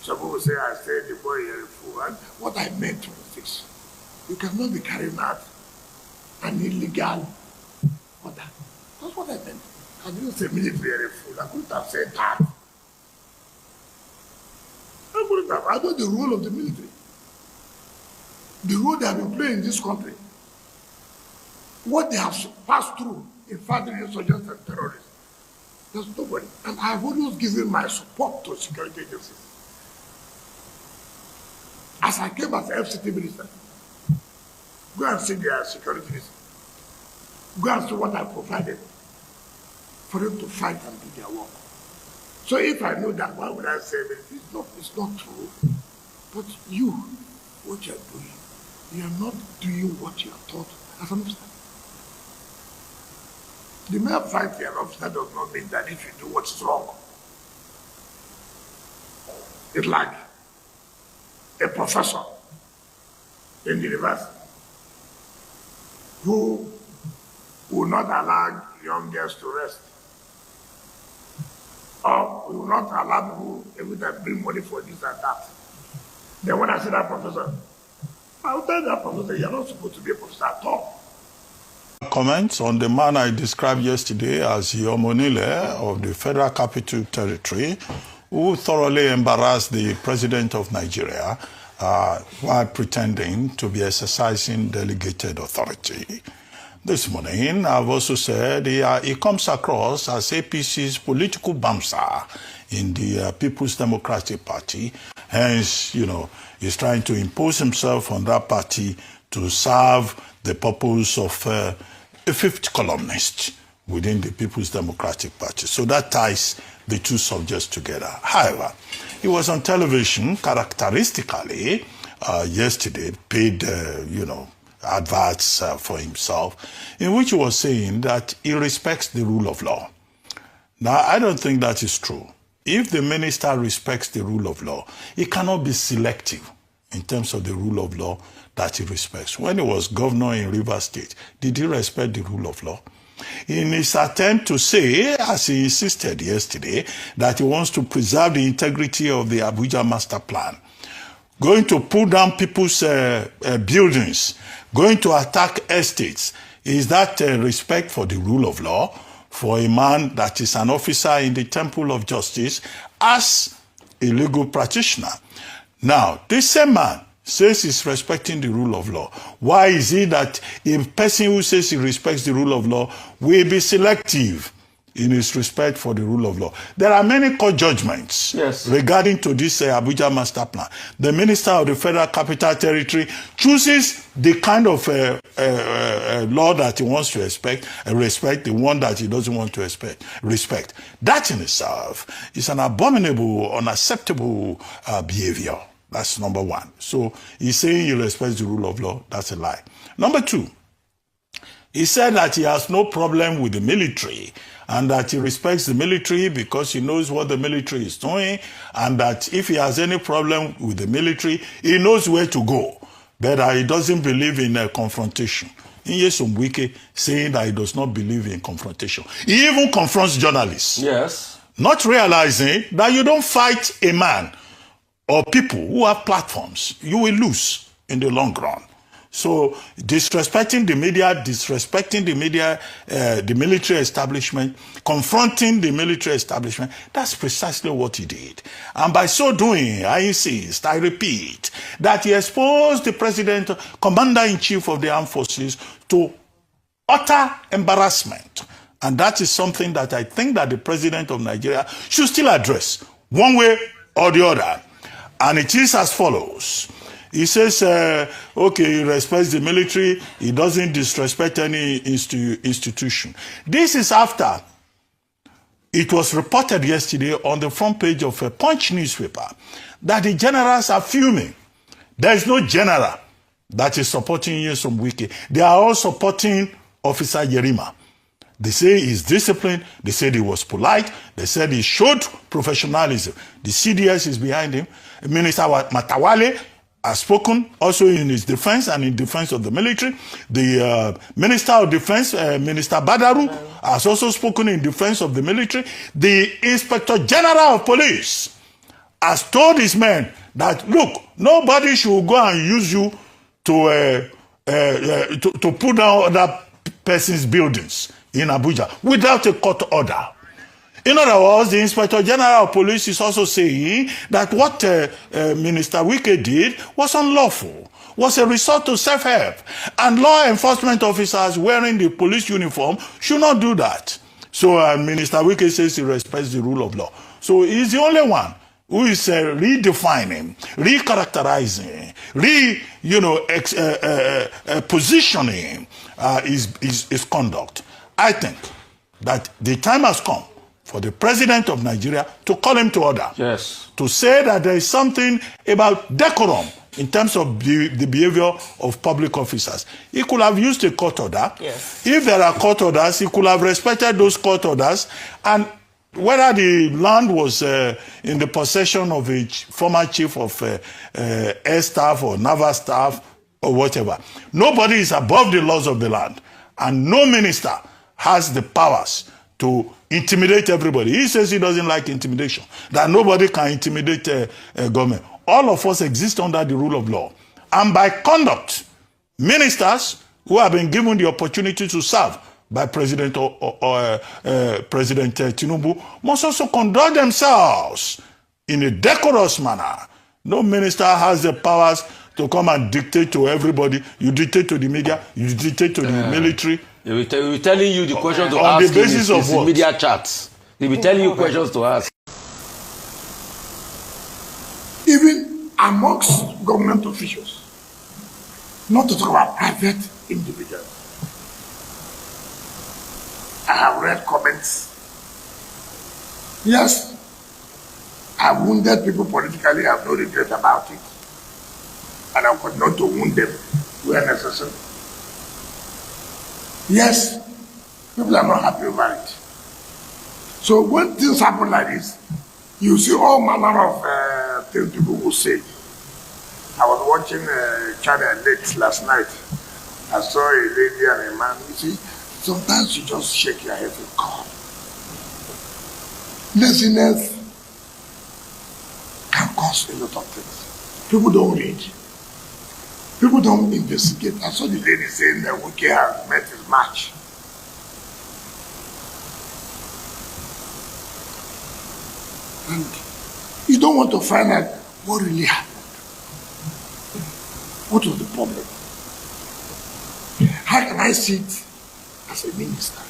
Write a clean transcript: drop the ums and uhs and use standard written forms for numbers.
Some people say I said the boy is a fool. And what I meant was this. You cannot be carrying out an illegal order. That's what I meant. I didn't say military fool. I couldn't have said that. I couldn't have. I know the role of the military. The role they have been playing in this country. What they have passed through in fighting insurgents and terrorists. There's nobody. And I've always given my support to security agencies. As I came as FCT minister, go and see their security minister. Go and see what I provided for them to fight and do their work. So if I know that, why would I say it? It's not true. But you, what you're doing, you are not doing what you are taught as an officer. The mere fact you're an officer does not mean that if you do what's wrong, it's like a professor in the university who will not allow young girls to rest, or will not allow people every time bring money for this and that. Then when I see that professor, I will tell that professor, you're not supposed to be a professor at all. Comments on the man I described yesterday as Yomonile of the Federal Capital Territory, who thoroughly embarrassed the President of Nigeria while pretending to be exercising delegated authority. This morning, I've also said he comes across as APC's political bouncer in the People's Democratic Party. Hence, he's trying to impose himself on that party to serve the purpose of a fifth columnist within the People's Democratic Party. So that ties the two subjects together. However, he was on television characteristically yesterday, paid, adverts for himself, in which he was saying that he respects the rule of law. Now, I don't think that is true. If the minister respects the rule of law, he cannot be selective in terms of the rule of law that he respects. When he was governor in Rivers State, did he respect the rule of law? In his attempt to say, as he insisted yesterday, that he wants to preserve the integrity of the Abuja master plan, going to pull down people's buildings, going to attack estates, is that respect for the rule of law for a man that is an officer in the temple of justice as a legal practitioner? Now, this same man says he's respecting the rule of law. Why is it that a person who says he respects the rule of law will be selective in his respect for the rule of law? There are many court judgments regarding to this Abuja master plan. The minister of the Federal Capital Territory chooses the kind of law that he wants to respect, the one that he doesn't want to respect. That in itself is an abominable, unacceptable behavior. That's number one. So he's saying he respects the rule of law. That's a lie. Number two, he said that he has no problem with the military and that he respects the military because he knows what the military is doing, and that if he has any problem with the military, he knows where to go, but he doesn't believe in confrontation. Nyesom Wike saying that he does not believe in confrontation. He even confronts journalists. Yes. Not realizing that you don't fight a man or people who have platforms. You will lose in the long run. So disrespecting the media, the military establishment, confronting the military establishment, that's precisely what he did. And by so doing, I insist, I repeat, that he exposed the president, commander-in-chief of the armed forces, to utter embarrassment. And that is something that I think that the president of Nigeria should still address, one way or the other. And it is as follows. He says, okay, he respects the military, he doesn't disrespect any institution. This is after it was reported yesterday on the front page of a Punch newspaper that the generals are fuming. There is no general that is supporting Nyesom Wike. They are all supporting Officer Yerima. They say he's disciplined. They said he was polite. They said he showed professionalism. The CDS is behind him. Minister Matawale has spoken also in his defense and in defense of the military. The Minister of Defense, Minister Badaru, has also spoken in defense of the military. The Inspector General of Police has told his men that, look, nobody should go and use you to pull down other person's buildings in Abuja without a court order. In other words, the Inspector General of Police is also saying that what Minister Wike did was unlawful, was a resort to self-help, and law enforcement officers wearing the police uniform should not do that. So Minister Wike says he respects the rule of law. So he's the only one who is redefining, recharacterizing, positioning his conduct. I think that the time has come for the president of Nigeria to call him to order. Yes. To say that there is something about decorum in terms of the behavior of public officers. He could have used a court order. Yes. If there are court orders, he could have respected those court orders, and whether the land was in the possession of a former chief of air staff or naval staff or whatever. Nobody is above the laws of the land, and no minister has the powers to intimidate everybody. He says he doesn't like intimidation, that nobody can intimidate a government. All of us exist under the rule of law. And by conduct, ministers who have been given the opportunity to serve by President President Tinubu must also conduct themselves in a decorous manner. No minister has the powers to come and dictate to everybody. You dictate to the media, you dictate to the military. They will be telling you the questions to on ask the basis in of what? media chats. They will be telling you questions to ask. Even amongst government officials, not to talk about private individuals. I have read comments. Yes, I wounded people politically. I have no regret about it. And I could not to wound them where necessary. Yes, people are not happy about it. So when things happen like this, you see all manner of things people will say. I was watching Channel late last night. I saw a lady and a man. You see, sometimes you just shake your head and God. Laziness can cause a lot of things. People don't read. People don't investigate. I saw the lady saying that Wike has met his match. And you don't want to find out what really happened. What was the problem? How can I see it as a minister?